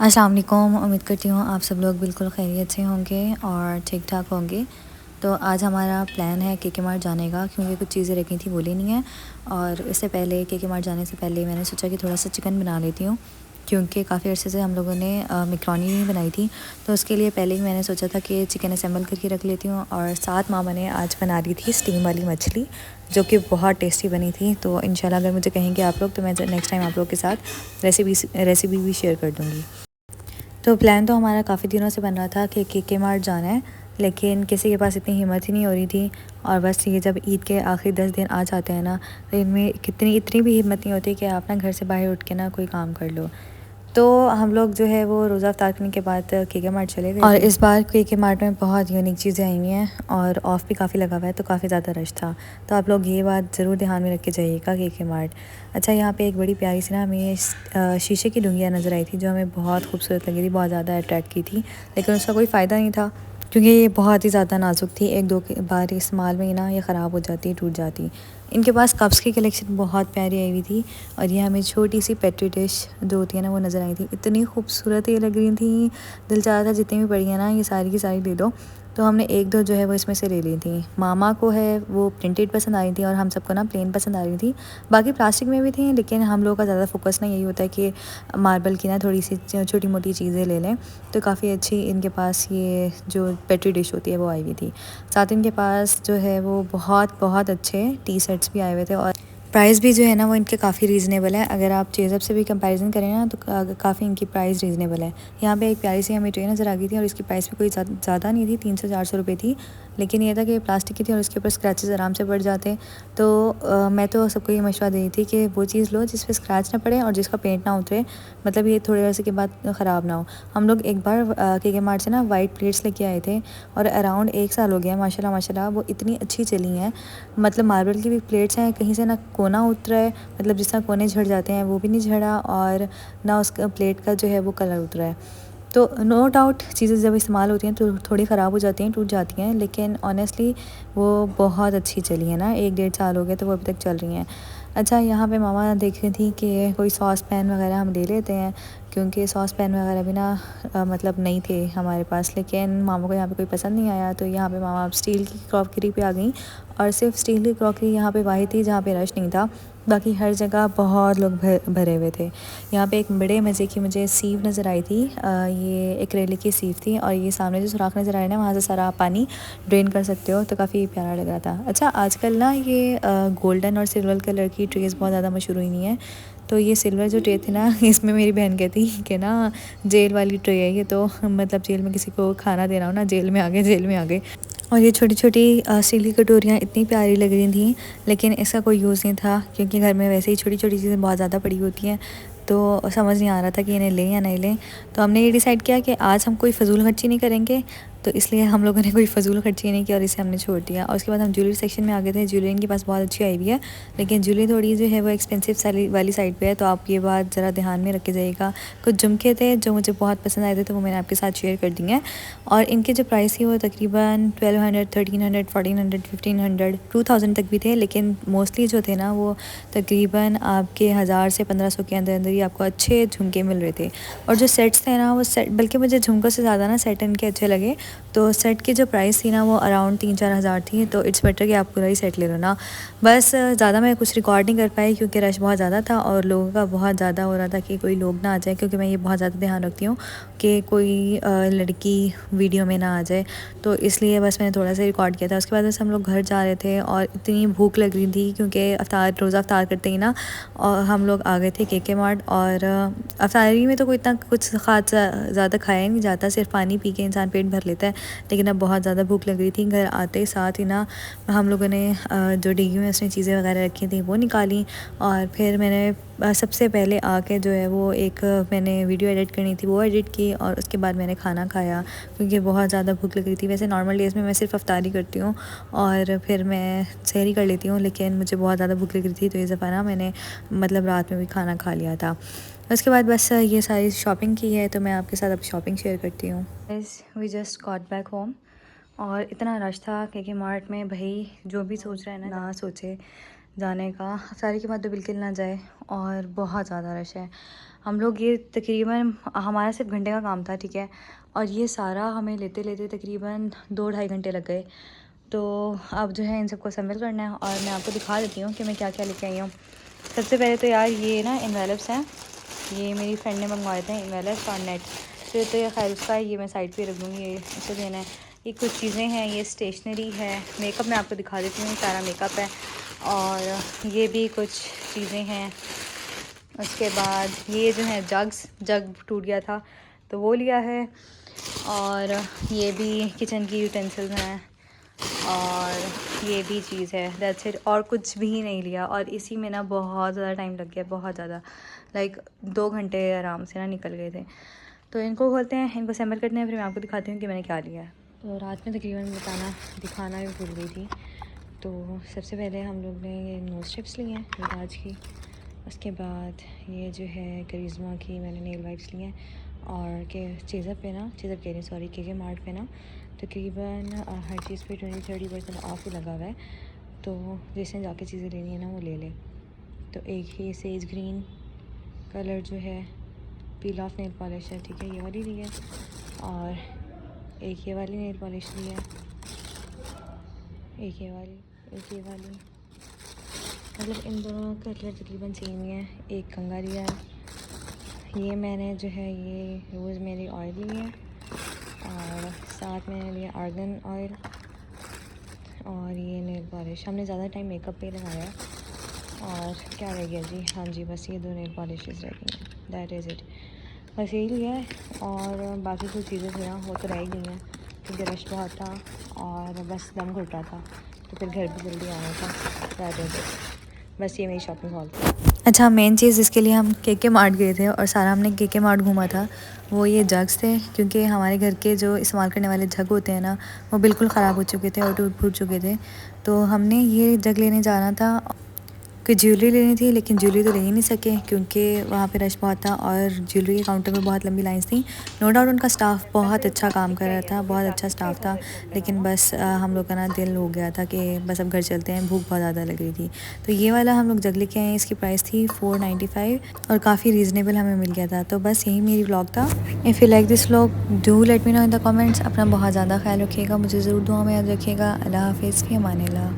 अस्सलाम वालेकुम। उम्मीद करती हूँ आप सब लोग बिल्कुल खैरियत से होंगे और ठीक ठाक होंगे। तो आज हमारा प्लान है केके मार्ट जाने का, क्योंकि कुछ चीज़ें रखी थी वो लेनी है। और इससे पहले केके मार्ट जाने से पहले मैंने सोचा कि थोड़ा सा चिकन बना लेती हूँ, क्योंकि काफ़ी अर्से से हम लोगों ने मैकरोनी नहीं बनाई थी। तो उसके लिए पहले ही मैंने सोचा था कि चिकन असेंबल करके रख लेती हूँ। और साथ मामा ने आज बना ली थी स्टीम वाली मछली, जो कि बहुत टेस्टी बनी थी। तो इंशाल्लाह अगर मुझे कहेंगे आप लोग तो मैं नेक्स्ट टाइम आप लोग के साथ रेसिपी भी शेयर कर दूँगी। तो प्लान तो हमारा काफ़ी दिनों से बन रहा था कि केके मार्ट जाना है, लेकिन किसी के पास इतनी हिम्मत ही नहीं हो रही थी। और बस ये जब ईद के आखिरी 10 दिन आ जाते हैं ना, तो इनमें इतनी भी हिम्मत नहीं होती कि आप ना घर से बाहर उठ के ना कोई काम कर लो। तो हम लोग जो है वो रोज़ा अफ्तार करने के बाद केके मार्ट चले गए और इस बार केके मार्ट में बहुत यूनिक चीज़ें आई हुई हैं और ऑफ़ भी काफ़ी लगा हुआ है, तो काफ़ी ज़्यादा रश था। तो आप लोग ये बात ज़रूर ध्यान में रख के जाइएगा केके मार्ट। अच्छा, यहाँ पे एक बड़ी प्यारी सी ना हमें शीशे की डुंगियाँ नज़र आई थी, जो हमें बहुत खूबसूरत लगी थी, बहुत ज़्यादा अट्रैक्ट की थी। लेकिन उसका कोई फ़ायदा नहीं था, क्योंकि ये बहुत ही ज़्यादा नाजुक थी। एक दो बार इस्तेमाल में ही ना ये ख़राब हो जाती, टूट जाती। इनके पास कप्स की कलेक्शन बहुत प्यारी आई हुई थी। और ये हमें छोटी सी पेट्री डिश जो होती है ना वो नज़र आई थी। इतनी खूबसूरत ये लग रही थी, दिल चाह रहा था जितनी भी पड़ी है ना ये सारी की सारी ले लो। तो हमने एक दो जो है वो इसमें से ले ली थी। मामा को है वो प्रिंटेड पसंद आ रही थी और हम सबको ना प्लेन पसंद आ रही थी। बाकी प्लास्टिक में भी थी, लेकिन हम लोगों का ज़्यादा फोकस ना यही होता है कि मार्बल की ना थोड़ी सी छोटी मोटी चीज़ें ले लें। तो काफ़ी अच्छी इनके पास ये जो पेट्री डिश होती है वो आई हुई थी। साथ इनके पास जो है वो बहुत बहुत अच्छे टी सेट्स भी आए हुए थे। और प्राइस भी जो है ना वो इनके काफ़ी रीज़नेबल है। अगर आप चेज़अप से भी कंपैरिजन करें ना तो काफ़ी इनकी प्राइस रीज़नेबल है। यहाँ पे एक प्यारी सी हमें ट्रे नज़र आ गई थी और इसकी प्राइस भी कोई ज़्यादा नहीं थी, 300-400 रुपये थी। लेकिन ये था कि प्लास्टिक की थी और इसके ऊपर स्क्रैचेस आराम से पड़ जाते। तो मैं तो सबको ये मशवरा दी थी कि वो चीज़ लो जिस पर स्क्रैच ना पड़े और जिसका पेंट ना उतरे, मतलब ये थोड़े अर्से के बाद ख़राब ना हो। हम लोग एक बार केके मार्ट से ना वाइट प्लेट्स लेके आए थे और अराउंड 1 साल हो गया माशाल्लाह माशाल्लाह, वो इतनी अच्छी चली हैं। मतलब मार्बल की भी प्लेट्स हैं, कहीं से ना कोना उतरा है, मतलब जिस तरह कोने झड़ जाते हैं वो भी नहीं झड़ा, और ना उसका प्लेट का जो है वो कलर उतरा है। तो नो डाउट चीज़ें जब इस्तेमाल होती हैं तो थोड़ी ख़राब हो जाती हैं, टूट जाती हैं, लेकिन ऑनेस्टली वो बहुत अच्छी चली है ना। 1-1.5 साल हो गए तो वो अभी तक चल रही हैं। अच्छा, यहाँ पे मामा देख रही थी कि कोई सॉस पैन वगैरह हम ले लेते हैं, क्योंकि सॉस पैन वगैरह भी ना मतलब नहीं थे हमारे पास। लेकिन मामा को यहाँ पे कोई पसंद नहीं आया, तो यहाँ पे मामा अब स्टील की क्रॉकरी पे आ गई। और सिर्फ स्टील की क्रॉकरी यहाँ पे वाही थी जहाँ पे रश नहीं था, बाकी हर जगह बहुत लोग भरे हुए थे। यहाँ पे एक बड़े मज़े की मुझे सीव नज़र आई थी। ये एक्रेलिक की सीव थी और ये सामने जो सुराख नज़र आ रहा है ना वहाँ से सारा पानी ड्रेन कर सकते हो, तो काफ़ी प्यारा लग रहा था। अच्छा, आजकल ना ये गोल्डन और सिल्वर कलर की ट्रेस बहुत ज़्यादा मशहूर हुई नहीं है। तो ये सिल्वर जो ट्रे थी ना इसमें मेरी बहन कहती कि ना जेल वाली ट्रे है ये, तो मतलब जेल में किसी को खाना देना हो ना, जेल में आ गए, जेल में आ गए। और ये छोटी छोटी स्टील की कटोरियाँ इतनी प्यारी लग रही थी, लेकिन इसका कोई यूज़ नहीं था, क्योंकि घर में वैसे ही छोटी छोटी चीज़ें बहुत ज़्यादा पड़ी होती हैं। तो समझ नहीं आ रहा था कि इन्हें लें या नहीं लें। तो हमने ये डिसाइड किया कि आज हम कोई फ़जूल खर्ची नहीं करेंगे, तो इसलिए हम लोगों ने कोई फ़जूल खर्ची नहीं किया और इसे हमने छोड़ दिया। और उसके बाद हम ज्वेलरी सेक्शन में आ गए थे। ज्वेलरी इनके पास बहुत अच्छी आई हुई है, लेकिन ज्वेलरी थोड़ी जो है वो एक्सपेंसिव वाली साइड पे है, तो आप ये बात ज़रा ध्यान में रख के जाइएगा। कुछ झुमके थे जो मुझे बहुत पसंद आए थे, तो वो मैंने आपके साथ शेयर कर दी हैं। और इनके जो प्राइस थी वो तकरीबन 1200, 1300, 1400, 1500, 2000 तक भी थे। लेकिन मोस्टली जो थे ना वो तकरीबन आपके 1000 से 1500 के अंदर अंदर ही आपको अच्छे झुमके मिल रहे थे। और जो सेट्स थे ना वो सेट, बल्कि मुझे झुमकों से ज़्यादा ना सेट इनके अच्छे लगे। तो सेट की जो प्राइस थी ना वो अराउंड 3-4 हज़ार थी। तो इट्स बेटर कि आप पूरा ही सेट ले लो ना। बस ज़्यादा मैं कुछ रिकॉर्ड नहीं कर पाई, क्योंकि रश बहुत ज़्यादा था और लोगों का बहुत ज़्यादा हो रहा था कि कोई लोग ना आ जाए, क्योंकि मैं ये बहुत ज़्यादा ध्यान रखती हूँ कि कोई लड़की वीडियो में ना आ जाए। तो इसलिए बस मैंने थोड़ा सा रिकॉर्ड किया था। उसके बाद बस हम लोग घर जा रहे थे और इतनी भूख लग रही थी, क्योंकि रोज़ा अफ्तार करते ही ना और हम लोग आ गए थे केके मार्ट। और अफ्तारी में तो कोई इतना कुछ ख़ास ज़्यादा खाया नहीं जाता, सिर्फ पानी पी के इंसान पेट भर लेता है। लेकिन अब बहुत ज़्यादा भूख लग रही थी। घर आते ही साथ ही ना हम लोगों ने जो डिग्गी में उसमें चीज़ें वगैरह रखी थी वो निकाली। और फिर मैंने सबसे पहले आके जो है वो एक मैंने वीडियो एडिट करनी थी वो एडिट की, और उसके बाद मैंने खाना खाया, क्योंकि बहुत ज़्यादा भूख लग रही थी। वैसे नॉर्मल डेज़ में मैं सिर्फ अफ्तारी करती हूँ और फिर मैं सहरी कर लेती हूँ, लेकिन मुझे बहुत ज़्यादा भूख लग रही थी, तो इस दफ़ा ना मैंने मतलब रात में भी खाना खा लिया था। उसके बाद बस ये सारी शॉपिंग की है, तो मैं आपके साथ अब शॉपिंग शेयर करती हूँ। We just got back home और इतना रश था केके मार्ट में, भाई जो भी सोच रहा है ना सोचे जाने का, सारी के बाद तो बिल्कुल ना जाए, और बहुत ज़्यादा रश है। हम लोग ये तकरीबन हमारा सिर्फ घंटे का काम था, ठीक है, और ये सारा हमें लेते लेते तकरीबन 2-2.5 घंटे लग गए। तो अब जो है इन सबको असेंबल करना है और मैं आपको दिखा देती हूँ कि मैं क्या क्या लेके आई हूँ। सबसे पहले तो यार ये ना इन्वेलप्स हैं, ये मेरी फ्रेंड ने मंगवाए थे इन्वेलप्स और नेट। तो ये खैर उसका है, ये मैं साइड पे रख दूँगी, ये उसे देना है। ये कुछ चीज़ें हैं, ये स्टेशनरी है, मेकअप मैं आपको दिखा देती हूँ, सारा मेकअप है। और ये भी कुछ चीज़ें हैं। उसके बाद ये जो है जग टूट गया था तो वो लिया है। और ये भी किचन की यूटेंसिल्स हैं और ये भी चीज़ है, दैट्स इट। और कुछ भी नहीं लिया और इसी में ना बहुत ज़्यादा टाइम लग गया, बहुत ज़्यादा, लाइक 2 घंटे आराम से ना निकल गए थे। तो इनको खोलते हैं, इनको असेंबल करते हैं, फिर मैं आपको दिखाती हूँ कि मैंने क्या लिया है। तो रात में तकरीबन दिखाना भी भूल गई थी। तो सबसे पहले हम लोग ने ये नोज स्ट्रिप्स लिए हैं राज की। उसके बाद ये जो है करिश्मा की मैंने नेल वाइप्स लिए हैं। और के चीज़र पे ना, चीज़र कह रही सॉरी, के मार्ट पे ना तकरीबन हर चीज़ पे 20-30% ऑफ ही लगा हुआ है। तो जिसने जाके चीज़ें लेनी है ना वो ले ले। तो एक ही सेज ग्रीन कलर जो है पील ऑफ नेल पॉलिश है, ठीक है, ये वाली ली है। और एक ये वाली नेल पॉलिश ली है, एक ये वाली, एक ये वाली, मतलब इन दोनों का कलर तकरीबन सेम ही है। एक कंघा लिया है। ये मैंने जो है ये रोज़ मेरी ऑयल ली है और साथ मैंने लिया आर्गन ऑयल। और ये नेल पॉलिश हमने ज़्यादा टाइम मेकअप पे लगाया है। और क्या रह गया जी, हाँ जी बस ये 2 नेल पॉलिशेस रह गई हैं, दैट इज़ इट, बस यही लिया है। और बाकी कुछ चीज़ें थी ना वो तो रह गई हैं क्योंकि रश बहुत था और बस दम घुट रहा था, तो फिर घर भी जल्दी आना था, दैट इज़ इट। बस ये मेरी शॉपिंग हॉल थी। अच्छा, मेन चीज़ जिसके लिए हम के मार्ट गए थे और सारा हमने के मार्ट घूमा था वो ये जग्स थे, क्योंकि हमारे घर के जो इस्तेमाल करने वाले जग होते हैं ना वो बिल्कुल ख़राब हो चुके थे और टूट फूट चुके थे। तो हमने ये जग लेने जाना था, कोई ज्वेलरी लेनी थी, लेकिन ज्वेलरी तो ले ही नहीं सके क्योंकि वहाँ पे रश बहुत था और ज्वेलरी के काउंटर पे बहुत लंबी लाइंस थी। नो डाउट उनका स्टाफ बहुत अच्छा काम कर रहा था, बहुत अच्छा स्टाफ था, लेकिन बस हम लोग का ना दिल हो गया था कि बस अब घर चलते हैं, भूख बहुत ज़्यादा लग रही थी। तो ये वाला हम लोग जग लेके आए, इसकी प्राइस थी 495 और काफ़ी रीज़नेबल हमें मिल गया था। तो बस यही मेरी व्लॉग था। If you like this vlog do let me know in the comments. अपना बहुत ज़्यादा ख्याल रखिएगा, मुझे ज़रूर दुआ में याद रखिएगा। अल्लाह हाफिज़, फ़ी अमानिल्लाह।